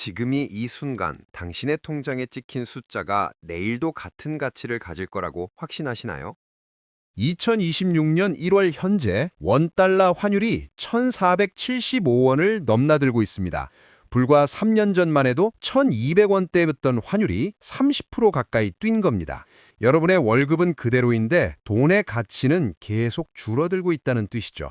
지금이 이 순간 당신의 통장에 찍힌 숫자가 내일도 같은 가치를 가질 거라고 확신하시나요? 2026년 1월 현재 원달러 환율이 1,475원을 넘나들고 있습니다. 불과 3년 전만 해도 1,200원대였던 환율이 30% 가까이 뛴 겁니다. 여러분의 월급은 그대로인데 돈의 가치는 계속 줄어들고 있다는 뜻이죠.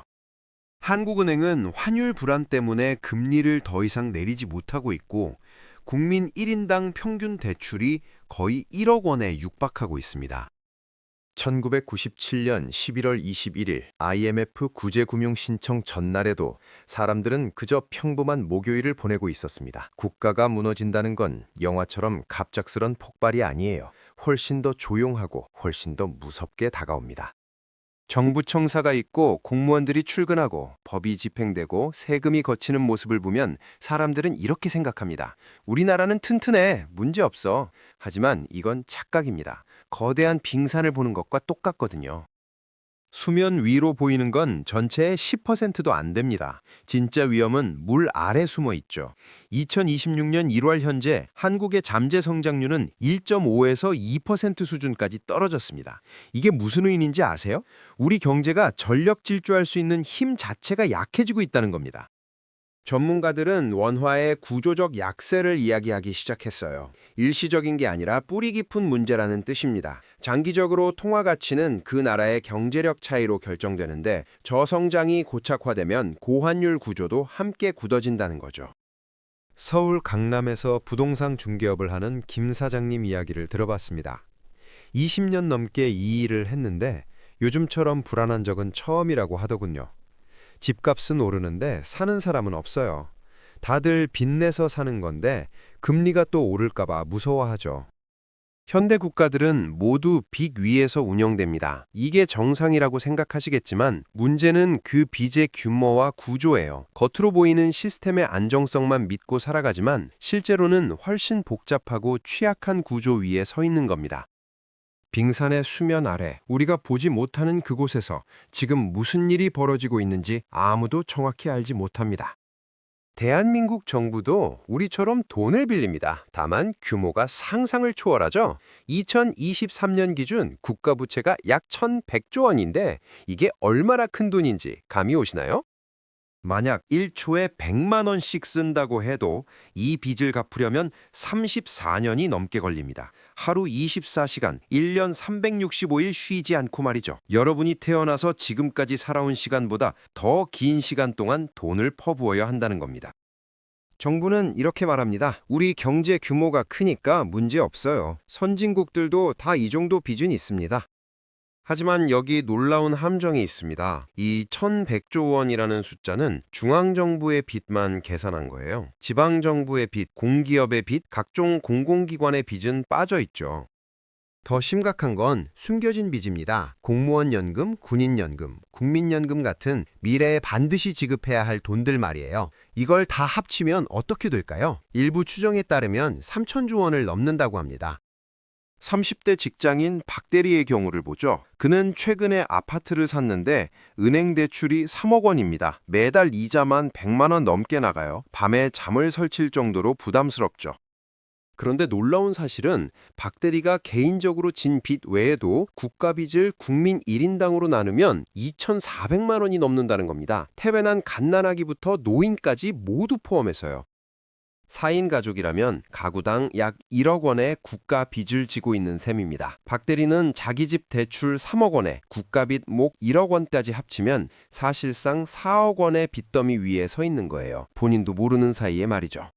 한국은행은 환율 불안 때문에 금리를 더 이상 내리지 못하고 있고 국민 1인당 평균 대출이 거의 1억 원에 육박하고 있습니다. 1997년 11월 21일 IMF 구제금융 신청 전날에도 사람들은 그저 평범한 목요일을 보내고 있었습니다. 국가가 무너진다는 건 영화처럼 갑작스런 폭발이 아니에요. 훨씬 더 조용하고 훨씬 더 무섭게 다가옵니다. 정부 청사가 있고 공무원들이 출근하고 법이 집행되고 세금이 거치는 모습을 보면 사람들은 이렇게 생각합니다. 우리나라는 튼튼해. 문제 없어. 하지만 이건 착각입니다. 거대한 빙산을 보는 것과 똑같거든요. 수면 위로 보이는 건 전체의 10%도 안 됩니다. 진짜 위험은 물 아래 숨어 있죠. 2026년 1월 현재 한국의 잠재 성장률은 1.5에서 2% 수준까지 떨어졌습니다. 이게 무슨 의미인지 아세요? 우리 경제가 전력 질주할 수 있는 힘 자체가 약해지고 있다는 겁니다. 전문가들은 원화의 구조적 약세를 이야기하기 시작했어요. 일시적인 게 아니라 뿌리 깊은 문제라는 뜻입니다. 장기적으로 통화 가치는 그 나라의 경제력 차이로 결정되는데 저성장이 고착화되면 고환율 구조도 함께 굳어진다는 거죠. 서울 강남에서 부동산 중개업을 하는 김 사장님 이야기를 들어봤습니다. 20년 넘게 이 일을 했는데 요즘처럼 불안한 적은 처음이라고 하더군요. 집값은 오르는데 사는 사람은 없어요. 다들 빚내서 사는 건데 금리가 또 오를까봐 무서워하죠. 현대 국가들은 모두 빚 위에서 운영됩니다. 이게 정상이라고 생각하시겠지만 문제는 그 빚의 규모와 구조예요. 겉으로 보이는 시스템의 안정성만 믿고 살아가지만 실제로는 훨씬 복잡하고 취약한 구조 위에 서 있는 겁니다. 빙산의 수면 아래 우리가 보지 못하는 그곳에서 지금 무슨 일이 벌어지고 있는지 아무도 정확히 알지 못합니다. 대한민국 정부도 우리처럼 돈을 빌립니다. 다만 규모가 상상을 초월하죠. 2023년 기준 국가 부채가 약 1,100조 원인데 이게 얼마나 큰 돈인지 감이 오시나요? 만약 1초에 100만 원씩 쓴다고 해도 이 빚을 갚으려면 34년이 넘게 걸립니다. 하루 24시간, 1년 365일 쉬지 않고 말이죠. 여러분이 태어나서 지금까지 살아온 시간보다 더 긴 시간 동안 돈을 퍼부어야 한다는 겁니다. 정부는 이렇게 말합니다. 우리 경제 규모가 크니까 문제 없어요. 선진국들도 다 이 정도 빚은 있습니다. 하지만 여기 놀라운 함정이 있습니다. 이 1,100조 원이라는 숫자는 중앙정부의 빚만 계산한 거예요. 지방정부의 빚, 공기업의 빚, 각종 공공기관의 빚은 빠져 있죠. 더 심각한 건 숨겨진 빚입니다. 공무원 연금, 군인 연금, 국민연금 같은 미래에 반드시 지급해야 할 돈들 말이에요. 이걸 다 합치면 어떻게 될까요? 일부 추정에 따르면 3천조 원을 넘는다고 합니다. 30대 직장인 박 대리의 경우를 보죠. 그는 최근에 아파트를 샀는데 은행 대출이 3억 원입니다. 매달 이자만 100만 원 넘게 나가요. 밤에 잠을 설칠 정도로 부담스럽죠. 그런데 놀라운 사실은 박 대리가 개인적으로 진 빚 외에도 국가 빚을 국민 1인당으로 나누면 2,400만 원이 넘는다는 겁니다. 태어난 갓난아기부터 노인까지 모두 포함해서요. 4인 가족이라면 가구당 약 1억 원의 국가 빚을 지고 있는 셈입니다. 박 대리는 자기 집 대출 3억 원에 국가 빚 목 1억 원까지 합치면 사실상 4억 원의 빚더미 위에 서 있는 거예요. 본인도 모르는 사이에 말이죠.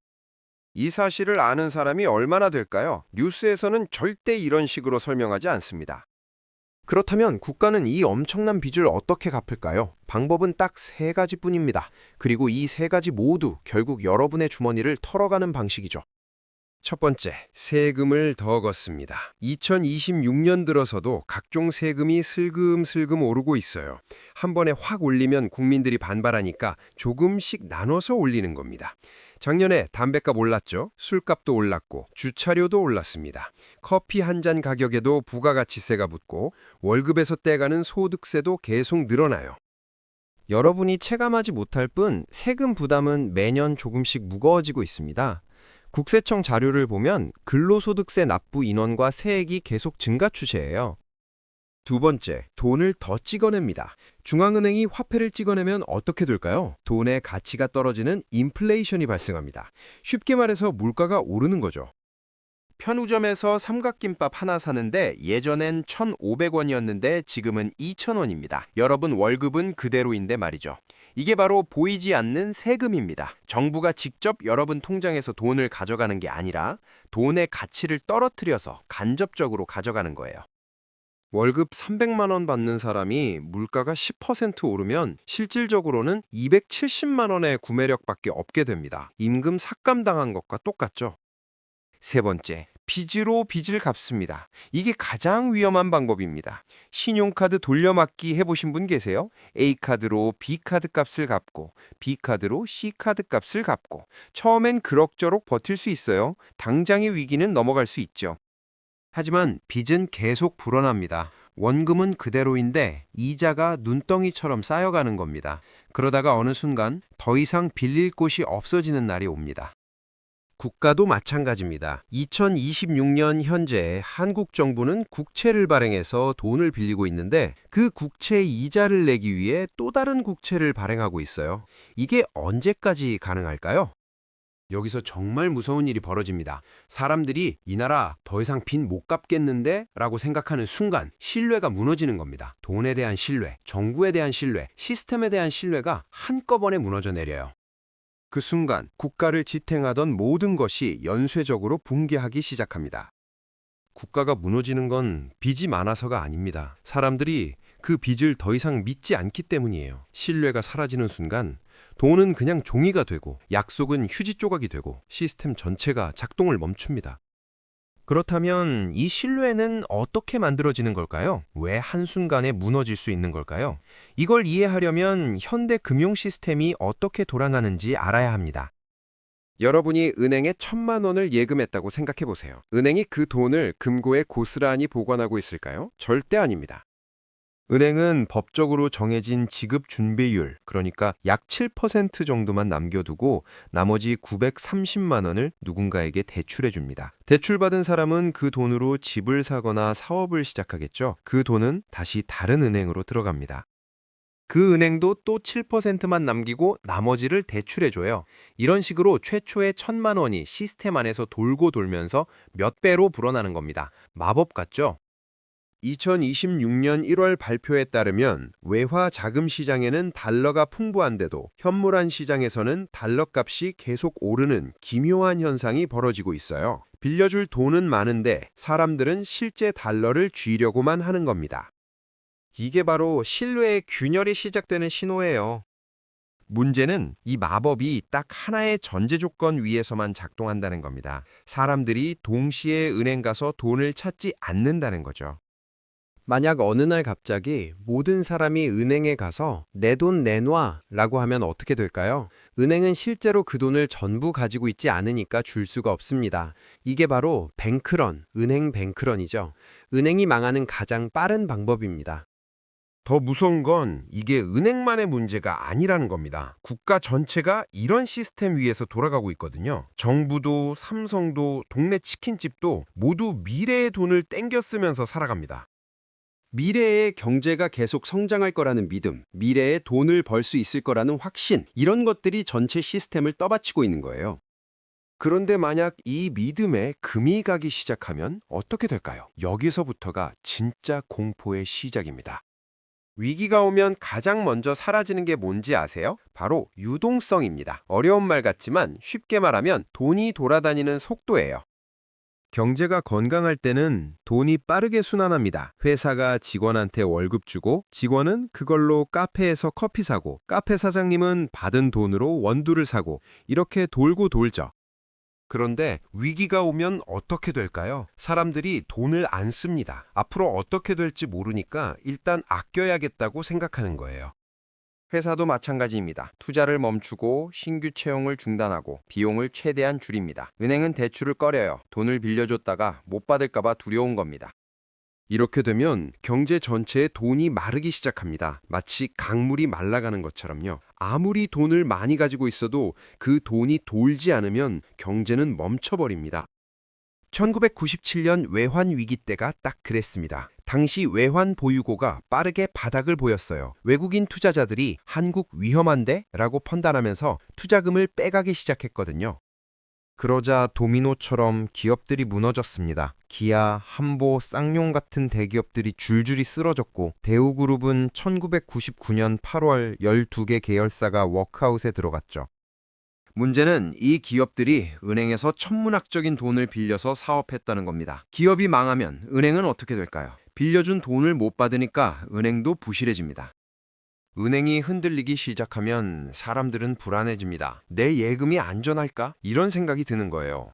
이 사실을 아는 사람이 얼마나 될까요? 뉴스에서는 절대 이런 식으로 설명하지 않습니다. 그렇다면 국가는 이 엄청난 빚을 어떻게 갚을까요? 방법은 딱 세 가지뿐입니다. 그리고 이 세 가지 모두 결국 여러분의 주머니를 털어가는 방식이죠. 첫 번째, 세금을 더 걷습니다. 2026년 들어서도 각종 세금이 슬금슬금 오르고 있어요. 한 번에 확 올리면 국민들이 반발하니까 조금씩 나눠서 올리는 겁니다. 작년에 담배값 올랐죠. 술값도 올랐고 주차료도 올랐습니다. 커피 한 잔 가격에도 부가가치세가 붙고 월급에서 떼가는 소득세도 계속 늘어나요. 여러분이 체감하지 못할 뿐 세금 부담은 매년 조금씩 무거워지고 있습니다. 국세청 자료를 보면 근로소득세 납부 인원과 세액이 계속 증가 추세예요. 두 번째, 돈을 더 찍어냅니다. 중앙은행이 화폐를 찍어내면 어떻게 될까요? 돈의 가치가 떨어지는 인플레이션이 발생합니다. 쉽게 말해서 물가가 오르는 거죠. 편의점에서 삼각김밥 하나 사는데 예전엔 1,500원이었는데 지금은 2,000원입니다. 여러분 월급은 그대로인데 말이죠. 이게 바로 보이지 않는 세금입니다. 정부가 직접 여러분 통장에서 돈을 가져가는 게 아니라 돈의 가치를 떨어뜨려서 간접적으로 가져가는 거예요. 월급 300만 원 받는 사람이 물가가 10% 오르면 실질적으로는 270만 원의 구매력밖에 없게 됩니다. 임금 삭감당한 것과 똑같죠. 세 번째, 빚으로 빚을 갚습니다. 이게 가장 위험한 방법입니다. 신용카드 돌려막기 해보신 분 계세요? A카드로 B카드 값을 갚고 B카드로 C카드 값을 갚고 처음엔 그럭저럭 버틸 수 있어요. 당장의 위기는 넘어갈 수 있죠. 하지만 빚은 계속 불어납니다. 원금은 그대로인데 이자가 눈덩이처럼 쌓여가는 겁니다. 그러다가 어느 순간 더 이상 빌릴 곳이 없어지는 날이 옵니다. 국가도 마찬가지입니다. 2026년 현재 한국 정부는 국채를 발행해서 돈을 빌리고 있는데 그 국채 이자를 내기 위해 또 다른 국채를 발행하고 있어요. 이게 언제까지 가능할까요? 여기서 정말 무서운 일이 벌어집니다. 사람들이 이 나라 더 이상 빚 못 갚겠는데? 라고 생각하는 순간 신뢰가 무너지는 겁니다. 돈에 대한 신뢰, 정부에 대한 신뢰, 시스템에 대한 신뢰가 한꺼번에 무너져 내려요. 그 순간 국가를 지탱하던 모든 것이 연쇄적으로 붕괴하기 시작합니다. 국가가 무너지는 건 빚이 많아서가 아닙니다. 사람들이 그 빚을 더 이상 믿지 않기 때문이에요. 신뢰가 사라지는 순간 돈은 그냥 종이가 되고 약속은 휴지 조각이 되고 시스템 전체가 작동을 멈춥니다. 그렇다면 이 신뢰는 어떻게 만들어지는 걸까요? 왜 한순간에 무너질 수 있는 걸까요? 이걸 이해하려면 현대 금융 시스템이 어떻게 돌아가는지 알아야 합니다. 여러분이 은행에 1,000만 원을 예금했다고 생각해 보세요. 은행이 그 돈을 금고에 고스란히 보관하고 있을까요? 절대 아닙니다. 은행은 법적으로 정해진 지급 준비율, 그러니까 약 7% 정도만 남겨두고 나머지 930만 원을 누군가에게 대출해 줍니다. 대출받은 사람은 그 돈으로 집을 사거나 사업을 시작하겠죠. 그 돈은 다시 다른 은행으로 들어갑니다. 그 은행도 또 7%만 남기고 나머지를 대출해 줘요. 이런 식으로 최초의 1,000만 원이 시스템 안에서 돌고 돌면서 몇 배로 불어나는 겁니다. 마법 같죠? 2026년 1월 발표에 따르면 외화 자금 시장에는 달러가 풍부한데도 현물환 시장에서는 달러 값이 계속 오르는 기묘한 현상이 벌어지고 있어요. 빌려줄 돈은 많은데 사람들은 실제 달러를 쥐려고만 하는 겁니다. 이게 바로 신뢰의 균열이 시작되는 신호예요. 문제는 이 마법이 딱 하나의 전제 조건 위에서만 작동한다는 겁니다. 사람들이 동시에 은행 가서 돈을 찾지 않는다는 거죠. 만약 어느 날 갑자기 모든 사람이 은행에 가서 내 돈 내놔 라고 하면 어떻게 될까요? 은행은 실제로 그 돈을 전부 가지고 있지 않으니까 줄 수가 없습니다. 이게 바로 뱅크런, 은행 뱅크런이죠. 은행이 망하는 가장 빠른 방법입니다. 더 무서운 건 이게 은행만의 문제가 아니라는 겁니다. 국가 전체가 이런 시스템 위에서 돌아가고 있거든요. 정부도 삼성도 동네 치킨집도 모두 미래의 돈을 땡겨 쓰면서 살아갑니다. 미래의 경제가 계속 성장할 거라는 믿음, 미래에 돈을 벌 수 있을 거라는 확신, 이런 것들이 전체 시스템을 떠받치고 있는 거예요. 그런데 만약 이 믿음에 금이 가기 시작하면 어떻게 될까요? 여기서부터가 진짜 공포의 시작입니다. 위기가 오면 가장 먼저 사라지는 게 뭔지 아세요? 바로 유동성입니다. 어려운 말 같지만 쉽게 말하면 돈이 돌아다니는 속도예요. 경제가 건강할 때는 돈이 빠르게 순환합니다. 회사가 직원한테 월급 주고 직원은 그걸로 카페에서 커피 사고 카페 사장님은 받은 돈으로 원두를 사고 이렇게 돌고 돌죠. 그런데 위기가 오면 어떻게 될까요? 사람들이 돈을 안 씁니다. 앞으로 어떻게 될지 모르니까 일단 아껴야겠다고 생각하는 거예요. 회사도 마찬가지입니다. 투자를 멈추고 신규 채용을 중단하고 비용을 최대한 줄입니다. 은행은 대출을 꺼려요. 돈을 빌려줬다가 못 받을까 봐 두려운 겁니다. 이렇게 되면 경제 전체에 돈이 마르기 시작합니다. 마치 강물이 말라가는 것처럼요. 아무리 돈을 많이 가지고 있어도 그 돈이 돌지 않으면 경제는 멈춰버립니다. 1997년 외환 위기 때가 딱 그랬습니다. 당시 외환 보유고가 빠르게 바닥을 보였어요. 외국인 투자자들이 한국 위험한데? 라고 판단하면서 투자금을 빼가기 시작했거든요. 그러자 도미노처럼 기업들이 무너졌습니다. 기아, 한보, 쌍용 같은 대기업들이 줄줄이 쓰러졌고 대우그룹은 1999년 8월 12개 계열사가 워크아웃에 들어갔죠. 문제는 이 기업들이 은행에서 천문학적인 돈을 빌려서 사업했다는 겁니다. 기업이 망하면 은행은 어떻게 될까요? 빌려준 돈을 못 받으니까 은행도 부실해집니다. 은행이 흔들리기 시작하면 사람들은 불안해집니다. 내 예금이 안전할까? 이런 생각이 드는 거예요.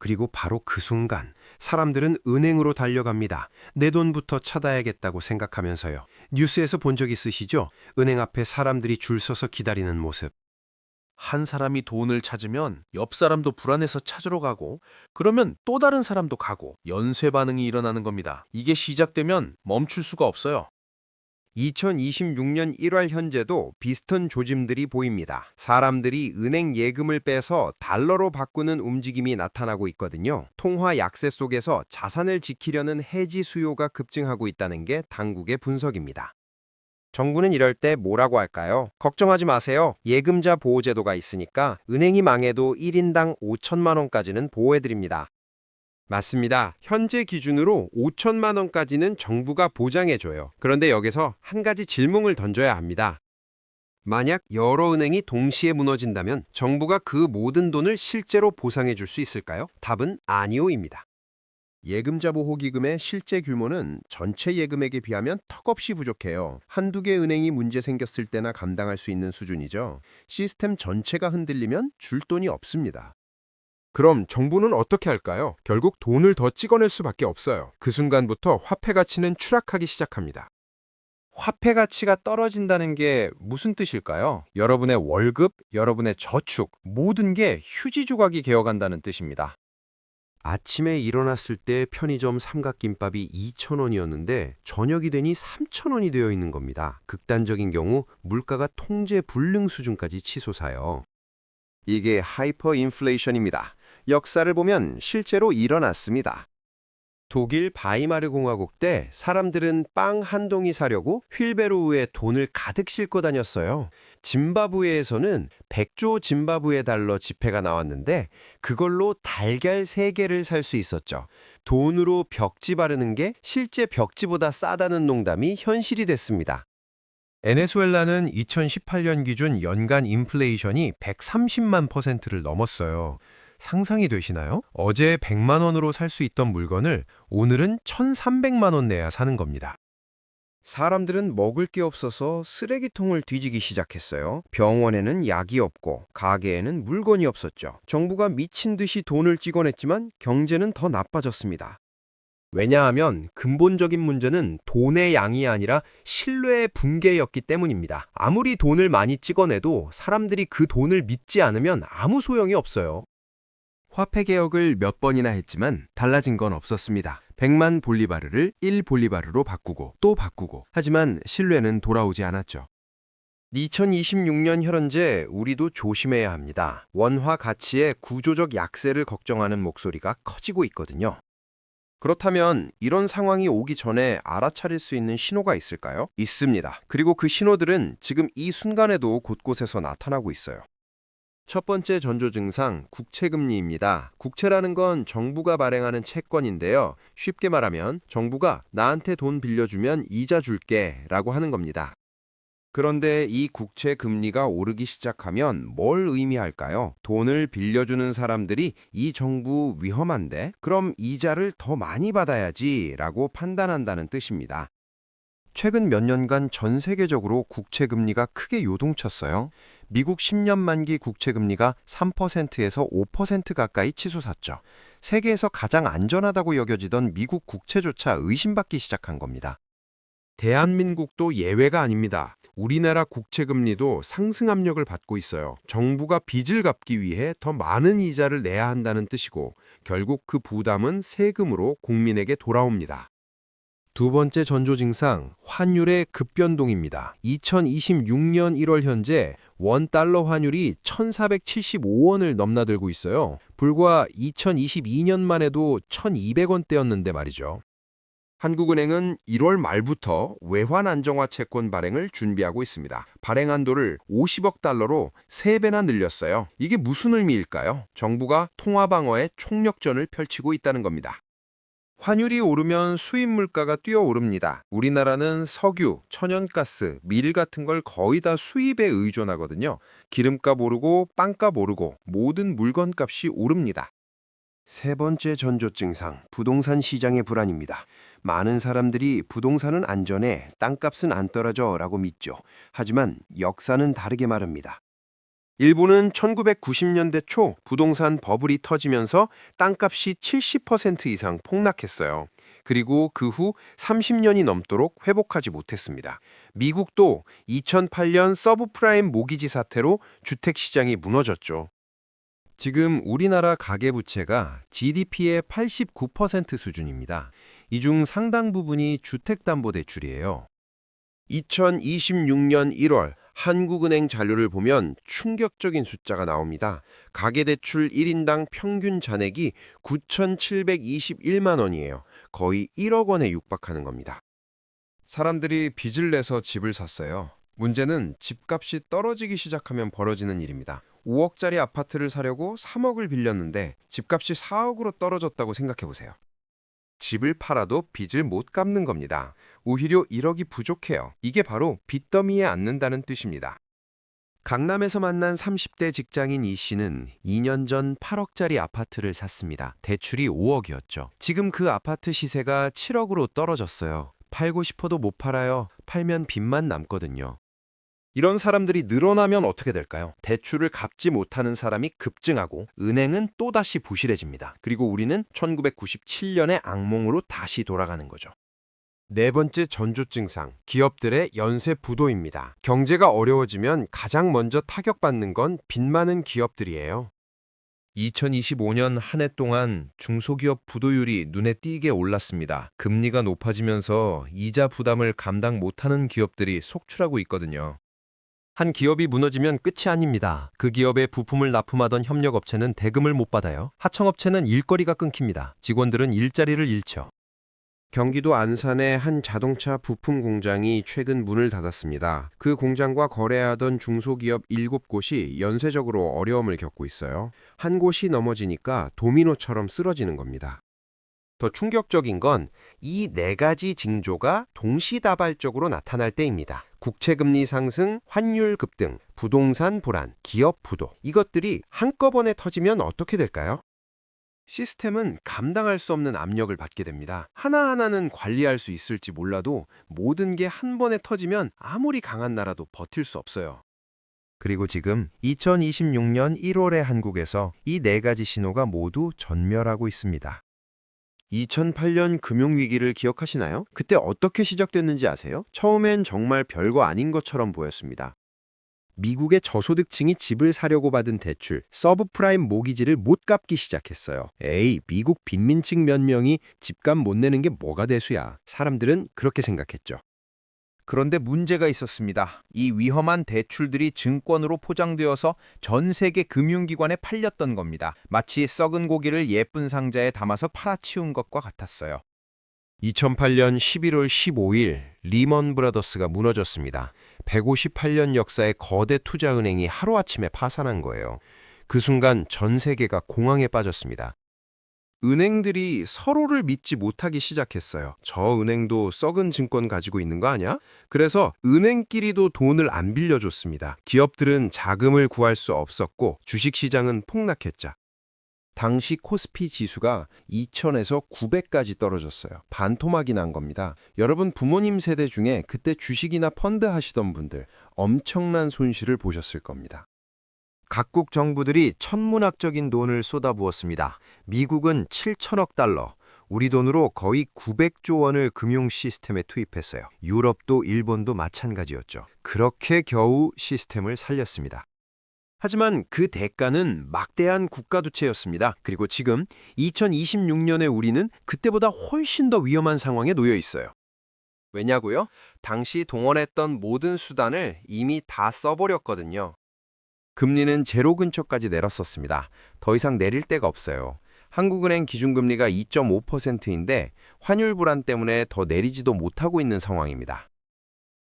그리고 바로 그 순간 사람들은 은행으로 달려갑니다. 내 돈부터 찾아야겠다고 생각하면서요. 뉴스에서 본 적 있으시죠? 은행 앞에 사람들이 줄 서서 기다리는 모습. 한 사람이 돈을 찾으면 옆 사람도 불안해서 찾으러 가고, 그러면 또 다른 사람도 가고 연쇄 반응이 일어나는 겁니다. 이게 시작되면 멈출 수가 없어요. 2026년 1월 현재도 비슷한 조짐들이 보입니다. 사람들이 은행 예금을 빼서 달러로 바꾸는 움직임이 나타나고 있거든요. 통화 약세 속에서 자산을 지키려는 해지 수요가 급증하고 있다는 게 당국의 분석입니다. 정부는 이럴 때 뭐라고 할까요? 걱정하지 마세요. 예금자 보호제도가 있으니까 은행이 망해도 1인당 5천만 원까지는 보호해드립니다. 맞습니다. 현재 기준으로 5천만 원까지는 정부가 보장해줘요. 그런데 여기서 한 가지 질문을 던져야 합니다. 만약 여러 은행이 동시에 무너진다면 정부가 그 모든 돈을 실제로 보상해 줄 수 있을까요? 답은 아니오입니다. 예금자 보호기금의 실제 규모는 전체 예금액에 비하면 턱없이 부족해요. 한두 개 은행이 문제 생겼을 때나 감당할 수 있는 수준이죠. 시스템 전체가 흔들리면 줄 돈이 없습니다. 그럼 정부는 어떻게 할까요? 결국 돈을 더 찍어낼 수밖에 없어요. 그 순간부터 화폐 가치는 추락하기 시작합니다. 화폐 가치가 떨어진다는 게 무슨 뜻일까요? 여러분의 월급, 여러분의 저축, 모든 게 휴지 조각이 되어간다는 뜻입니다. 아침에 일어났을 때 편의점 삼각김밥이 2,000원이었는데 저녁이 되니 3,000원이 되어 있는 겁니다. 극단적인 경우 물가가 통제 불능 수준까지 치솟아요. 이게 하이퍼 인플레이션입니다. 역사를 보면 실제로 일어났습니다. 독일 바이마르 공화국 때 사람들은 빵 한 동이 사려고 휠베로우에 돈을 가득 싣고 다녔어요. 짐바브웨에서는 100조 짐바브웨 달러 지폐가 나왔는데 그걸로 달걀 3개를 살 수 있었죠. 돈으로 벽지 바르는 게 실제 벽지보다 싸다는 농담이 현실이 됐습니다. 베네수엘라는 2018년 기준 연간 인플레이션이 130만 %를 넘었어요. 상상이 되시나요? 어제 100만 원으로 살 수 있던 물건을 오늘은 1,300만 원 내야 사는 겁니다. 사람들은 먹을 게 없어서 쓰레기통을 뒤지기 시작했어요. 병원에는 약이 없고 가게에는 물건이 없었죠. 정부가 미친 듯이 돈을 찍어냈지만 경제는 더 나빠졌습니다. 왜냐하면 근본적인 문제는 돈의 양이 아니라 신뢰의 붕괴였기 때문입니다. 아무리 돈을 많이 찍어내도 사람들이 그 돈을 믿지 않으면 아무 소용이 없어요. 화폐 개혁을 몇 번이나 했지만 달라진 건 없었습니다. 100만 볼리바르를 1볼리바르로 바꾸고 또 바꾸고. 하지만 신뢰는 돌아오지 않았죠. 2026년 현재 우리도 조심해야 합니다. 원화 가치의 구조적 약세를 걱정하는 목소리가 커지고 있거든요. 그렇다면 이런 상황이 오기 전에 알아차릴 수 있는 신호가 있을까요? 있습니다. 그리고 그 신호들은 지금 이 순간에도 곳곳에서 나타나고 있어요. 첫 번째 전조 증상, 국채금리입니다. 국채라는 건 정부가 발행하는 채권인데요. 쉽게 말하면 정부가 나한테 돈 빌려주면 이자 줄게 라고 하는 겁니다. 그런데 이 국채 금리가 오르기 시작하면 뭘 의미할까요? 돈을 빌려주는 사람들이 이 정부 위험한데? 그럼 이자를 더 많이 받아야지 라고 판단한다는 뜻입니다. 최근 몇 년간 전 세계적으로 국채 금리가 크게 요동쳤어요. 미국 10년 만기 국채 금리가 3%에서 5% 가까이 치솟았죠. 세계에서 가장 안전하다고 여겨지던 미국 국채조차 의심받기 시작한 겁니다. 대한민국도 예외가 아닙니다. 우리나라 국채 금리도 상승 압력을 받고 있어요. 정부가 빚을 갚기 위해 더 많은 이자를 내야 한다는 뜻이고 결국 그 부담은 세금으로 국민에게 돌아옵니다. 두 번째 전조 증상, 환율의 급변동입니다. 2026년 1월 현재 $1 환율이 1,475원을 넘나들고 있어요. 불과 2022년만 해도 1,200원대였는데 말이죠. 한국은행은 1월 말부터 외환 안정화 채권 발행을 준비하고 있습니다. 발행 한도를 50억 달러로 3배나 늘렸어요. 이게 무슨 의미일까요? 정부가 통화 방어에 총력전을 펼치고 있다는 겁니다. 환율이 오르면 수입 물가가 뛰어오릅니다. 우리나라는 석유, 천연가스, 밀 같은 걸 거의 다 수입에 의존하거든요. 기름값 오르고 빵값 오르고 모든 물건값이 오릅니다. 세 번째 전조 증상, 부동산 시장의 불안입니다. 많은 사람들이 부동산은 안전해, 땅값은 안 떨어져 라고 믿죠. 하지만 역사는 다르게 말합니다. 일본은 1990년대 초 부동산 버블이 터지면서 땅값이 70% 이상 폭락했어요. 그리고 그 후 30년이 넘도록 회복하지 못했습니다. 미국도 2008년 서브프라임 모기지 사태로 주택시장이 무너졌죠. 지금 우리나라 가계부채가 GDP의 89% 수준입니다. 이 중 상당 부분이 주택담보대출이에요. 2026년 1월 한국은행 자료를 보면 충격적인 숫자가 나옵니다. 가계대출 1인당 평균 잔액이 9,721만 원이에요. 거의 1억 원에 육박하는 겁니다. 사람들이 빚을 내서 집을 샀어요. 문제는 집값이 떨어지기 시작하면 벌어지는 일입니다. 5억짜리 아파트를 사려고 3억을 빌렸는데 집값이 4억으로 떨어졌다고 생각해 보세요. 집을 팔아도 빚을 못 갚는 겁니다. 오히려 1억이 부족해요. 이게 바로 빚더미에 앉는다는 뜻입니다. 강남에서 만난 30대 직장인 이 씨는 2년 전 8억짜리 아파트를 샀습니다. 대출이 5억이었죠. 지금 그 아파트 시세가 7억으로 떨어졌어요. 팔고 싶어도 못 팔아요. 팔면 빚만 남거든요. 이런 사람들이 늘어나면 어떻게 될까요? 대출을 갚지 못하는 사람이 급증하고 은행은 또다시 부실해집니다. 그리고 우리는 1997년의 악몽으로 다시 돌아가는 거죠. 네 번째 전조 증상, 기업들의 연쇄 부도입니다. 경제가 어려워지면 가장 먼저 타격받는 건 빚 많은 기업들이에요. 2025년 한 해 동안 중소기업 부도율이 눈에 띄게 올랐습니다. 금리가 높아지면서 이자 부담을 감당 못하는 기업들이 속출하고 있거든요. 한 기업이 무너지면 끝이 아닙니다. 그 기업에 부품을 납품하던 협력업체는 대금을 못 받아요. 하청업체는 일거리가 끊깁니다. 직원들은 일자리를 잃죠. 경기도 안산의 한 자동차 부품 공장이 최근 문을 닫았습니다. 그 공장과 거래하던 중소기업 7곳이 연쇄적으로 어려움을 겪고 있어요. 한 곳이 넘어지니까 도미노처럼 쓰러지는 겁니다. 더 충격적인 건 이 4가지 징조가 동시다발적으로 나타날 때입니다. 국채금리 상승, 환율 급등, 부동산 불안, 기업 부도. 이것들이 한꺼번에 터지면 어떻게 될까요? 시스템은 감당할 수 없는 압력을 받게 됩니다. 하나하나는 관리할 수 있을지 몰라도 모든 게 한 번에 터지면 아무리 강한 나라도 버틸 수 없어요. 그리고 지금 2026년 1월의 한국에서 이 4가지 신호가 모두 전멸하고 있습니다. 2008년 금융위기를 기억하시나요? 그때 어떻게 시작됐는지 아세요? 처음엔 정말 별거 아닌 것처럼 보였습니다. 미국의 저소득층이 집을 사려고 받은 대출, 서브프라임 모기지를 못 갚기 시작했어요. 에이, 미국 빈민층 몇 명이 집값 못 내는 게 뭐가 대수야. 사람들은 그렇게 생각했죠. 그런데 문제가 있었습니다. 이 위험한 대출들이 증권으로 포장되어서 전 세계 금융기관에 팔렸던 겁니다. 마치 썩은 고기를 예쁜 상자에 담아서 팔아치운 것과 같았어요. 2008년 11월 15일 리먼 브라더스가 무너졌습니다. 158년 역사의 거대 투자은행이 하루아침에 파산한 거예요. 그 순간 전 세계가 공황에 빠졌습니다. 은행들이 서로를 믿지 못하기 시작했어요. 저 은행도 썩은 증권 가지고 있는 거 아니야? 그래서 은행끼리도 돈을 안 빌려줬습니다. 기업들은 자금을 구할 수 없었고 주식시장은 폭락했죠. 당시 코스피 지수가 2000에서 900까지 떨어졌어요. 반토막이 난 겁니다. 여러분 부모님 세대 중에 그때 주식이나 펀드 하시던 분들 엄청난 손실을 보셨을 겁니다. 각국 정부들이 천문학적인 돈을 쏟아부었습니다. 미국은 7천억 달러, 우리 돈으로 거의 900조 원을 금융 시스템에 투입했어요. 유럽도 일본도 마찬가지였죠. 그렇게 겨우 시스템을 살렸습니다. 하지만 그 대가는 막대한 국가부채였습니다. 그리고 지금 2026년에 우리는 그때보다 훨씬 더 위험한 상황에 놓여 있어요. 왜냐고요? 당시 동원했던 모든 수단을 이미 다 써버렸거든요. 금리는 제로 근처까지 내렸었습니다. 더 이상 내릴 데가 없어요. 한국은행 기준금리가 2.5%인데 환율 불안 때문에 더 내리지도 못하고 있는 상황입니다.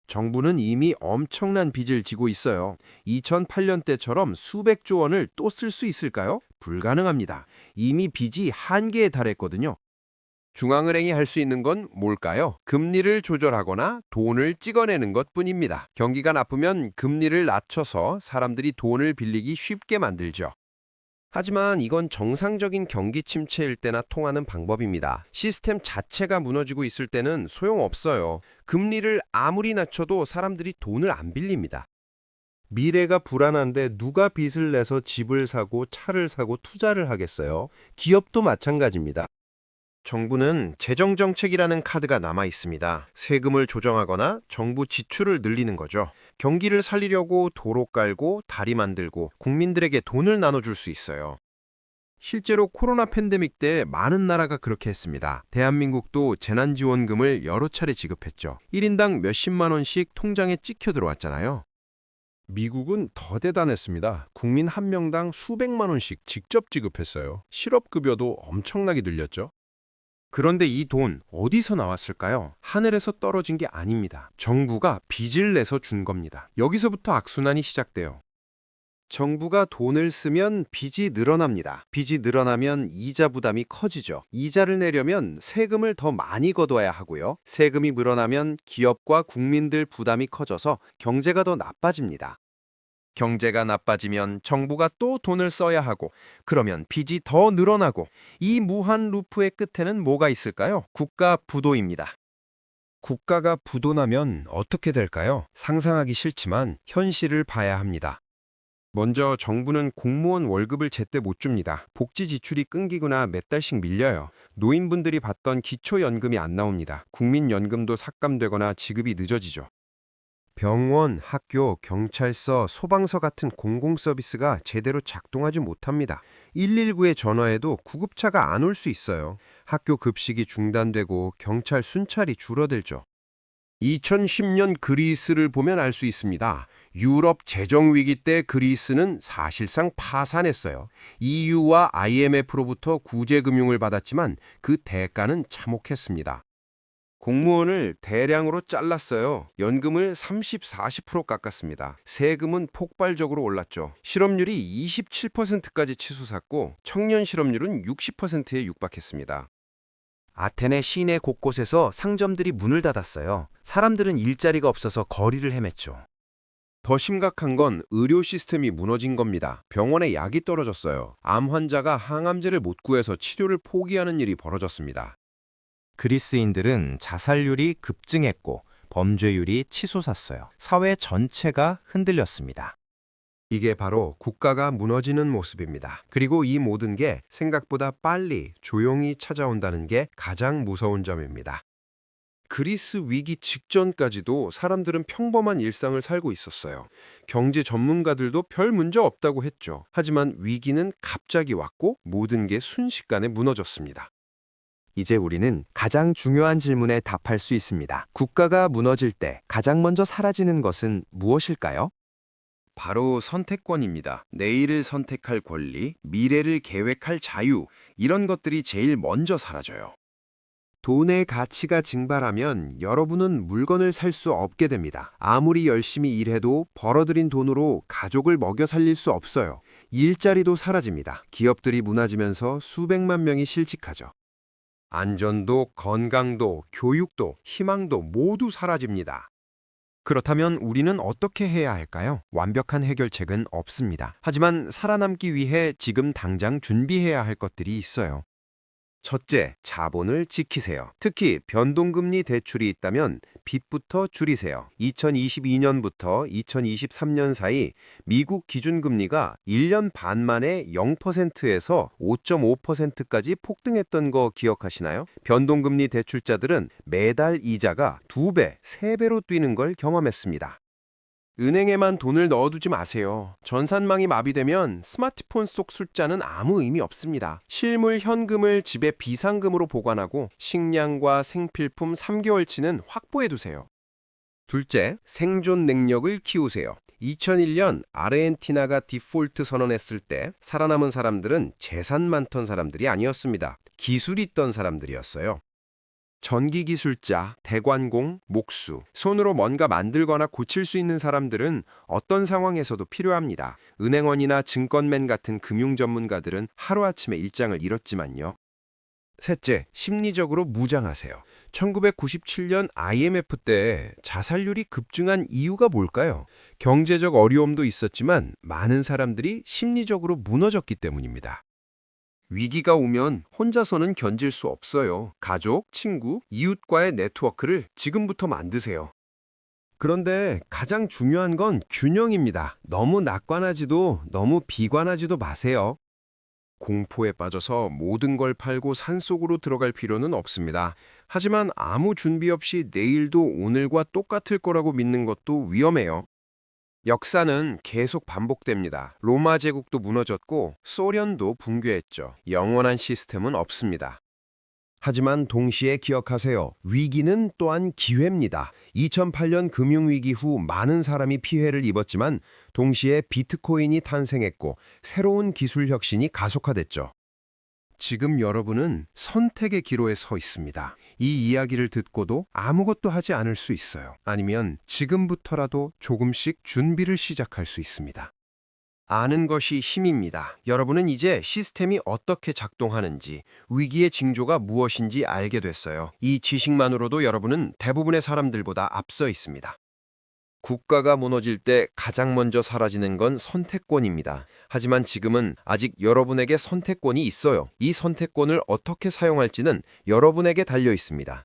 정부는 이미 엄청난 빚을 지고 있어요. 2008년 때처럼 수백조 원을 또 쓸 수 있을까요? 불가능합니다. 이미 빚이 한계에 달했거든요. 중앙은행이 할 수 있는 건 뭘까요? 금리를 조절하거나 돈을 찍어내는 것뿐입니다. 경기가 나쁘면 금리를 낮춰서 사람들이 돈을 빌리기 쉽게 만들죠. 하지만 이건 정상적인 경기 침체일 때나 통하는 방법입니다. 시스템 자체가 무너지고 있을 때는 소용없어요. 금리를 아무리 낮춰도 사람들이 돈을 안 빌립니다. 미래가 불안한데 누가 빚을 내서 집을 사고 차를 사고 투자를 하겠어요? 기업도 마찬가지입니다. 정부는 재정정책이라는 카드가 남아 있습니다. 세금을 조정하거나 정부 지출을 늘리는 거죠. 경기를 살리려고 도로 깔고 다리 만들고 국민들에게 돈을 나눠줄 수 있어요. 실제로 코로나 팬데믹 때 많은 나라가 그렇게 했습니다. 대한민국도 재난지원금을 여러 차례 지급했죠. 1인당 몇십만 원씩 통장에 찍혀 들어왔잖아요. 미국은 더 대단했습니다. 국민 한 명당 수백만 원씩 직접 지급했어요. 실업급여도 엄청나게 늘렸죠. 그런데 이 돈 어디서 나왔을까요? 하늘에서 떨어진 게 아닙니다. 정부가 빚을 내서 준 겁니다. 여기서부터 악순환이 시작돼요. 정부가 돈을 쓰면 빚이 늘어납니다. 빚이 늘어나면 이자 부담이 커지죠. 이자를 내려면 세금을 더 많이 걷어야 하고요. 세금이 늘어나면 기업과 국민들 부담이 커져서 경제가 더 나빠집니다. 경제가 나빠지면 정부가 또 돈을 써야 하고 그러면 빚이 더 늘어나고 이 무한 루프의 끝에는 뭐가 있을까요? 국가 부도입니다. 국가가 부도나면 어떻게 될까요? 상상하기 싫지만 현실을 봐야 합니다. 먼저 정부는 공무원 월급을 제때 못 줍니다. 복지 지출이 끊기거나 몇 달씩 밀려요. 노인분들이 받던 기초연금이 안 나옵니다. 국민연금도 삭감되거나 지급이 늦어지죠. 병원, 학교, 경찰서, 소방서 같은 공공서비스가 제대로 작동하지 못합니다. 119에 전화해도 구급차가 안 올 수 있어요. 학교 급식이 중단되고 경찰 순찰이 줄어들죠. 2010년 그리스를 보면 알 수 있습니다. 유럽 재정위기 때 그리스는 사실상 파산했어요. EU와 IMF로부터 구제금융을 받았지만 그 대가는 참혹했습니다. 공무원을 대량으로 잘랐어요. 연금을 30-40% 깎았습니다. 세금은 폭발적으로 올랐죠. 실업률이 27%까지 치솟았고 청년 실업률은 60%에 육박했습니다. 아테네 시내 곳곳에서 상점들이 문을 닫았어요. 사람들은 일자리가 없어서 거리를 헤맸죠. 더 심각한 건 의료 시스템이 무너진 겁니다. 병원에 약이 떨어졌어요. 암 환자가 항암제를 못 구해서 치료를 포기하는 일이 벌어졌습니다. 그리스인들은 자살률이 급증했고 범죄율이 치솟았어요. 사회 전체가 흔들렸습니다. 이게 바로 국가가 무너지는 모습입니다. 그리고 이 모든 게 생각보다 빨리 조용히 찾아온다는 게 가장 무서운 점입니다. 그리스 위기 직전까지도 사람들은 평범한 일상을 살고 있었어요. 경제 전문가들도 별 문제 없다고 했죠. 하지만 위기는 갑자기 왔고 모든 게 순식간에 무너졌습니다. 이제 우리는 가장 중요한 질문에 답할 수 있습니다. 국가가 무너질 때 가장 먼저 사라지는 것은 무엇일까요? 바로 선택권입니다. 내일을 선택할 권리, 미래를 계획할 자유, 이런 것들이 제일 먼저 사라져요. 돈의 가치가 증발하면 여러분은 물건을 살 수 없게 됩니다. 아무리 열심히 일해도 벌어들인 돈으로 가족을 먹여 살릴 수 없어요. 일자리도 사라집니다. 기업들이 무너지면서 수백만 명이 실직하죠. 안전도, 건강도, 교육도, 희망도 모두 사라집니다. 그렇다면 우리는 어떻게 해야 할까요? 완벽한 해결책은 없습니다. 하지만 살아남기 위해 지금 당장 준비해야 할 것들이 있어요. 첫째, 자본을 지키세요. 특히 변동금리 대출이 있다면 빚부터 줄이세요. 2022년부터 2023년 사이 미국 기준금리가 1년 반 만에 0%에서 5.5%까지 폭등했던 거 기억하시나요? 변동금리 대출자들은 매달 이자가 2배, 3배로 뛰는 걸 경험했습니다. 은행에만 돈을 넣어두지 마세요. 전산망이 마비되면 스마트폰 속 숫자는 아무 의미 없습니다. 실물 현금을 집에 비상금으로 보관하고 식량과 생필품 3개월치는 확보해두세요. 둘째, 생존 능력을 키우세요. 2001년 아르헨티나가 디폴트 선언했을 때 살아남은 사람들은 재산 많던 사람들이 아니었습니다. 기술이 있던 사람들이었어요. 전기기술자, 대관공, 목수, 손으로 뭔가 만들거나 고칠 수 있는 사람들은 어떤 상황에서도 필요합니다. 은행원이나 증권맨 같은 금융 전문가들은 하루아침에 일장을 잃었지만요. 셋째, 심리적으로 무장하세요. 1997년 IMF 때 자살률이 급증한 이유가 뭘까요? 경제적 어려움도 있었지만 많은 사람들이 심리적으로 무너졌기 때문입니다. 위기가 오면 혼자서는 견딜 수 없어요. 가족, 친구, 이웃과의 네트워크를 지금부터 만드세요. 그런데 가장 중요한 건 균형입니다. 너무 낙관하지도 너무 비관하지도 마세요. 공포에 빠져서 모든 걸 팔고 산속으로 들어갈 필요는 없습니다. 하지만 아무 준비 없이 내일도 오늘과 똑같을 거라고 믿는 것도 위험해요. 역사는 계속 반복됩니다. 로마 제국도 무너졌고 소련도 붕괴했죠. 영원한 시스템은 없습니다. 하지만 동시에 기억하세요. 위기는 또한 기회입니다. 2008년 금융위기 후 많은 사람이 피해를 입었지만 동시에 비트코인이 탄생했고 새로운 기술 혁신이 가속화됐죠. 지금 여러분은 선택의 기로에 서 있습니다. 이 이야기를 듣고도 아무것도 하지 않을 수 있어요. 아니면 지금부터라도 조금씩 준비를 시작할 수 있습니다. 아는 것이 힘입니다. 여러분은 이제 시스템이 어떻게 작동하는지, 위기의 징조가 무엇인지 알게 됐어요. 이 지식만으로도 여러분은 대부분의 사람들보다 앞서 있습니다. 국가가 무너질 때 가장 먼저 사라지는 건 선택권입니다. 하지만 지금은 아직 여러분에게 선택권이 있어요. 이 선택권을 어떻게 사용할지는 여러분에게 달려 있습니다.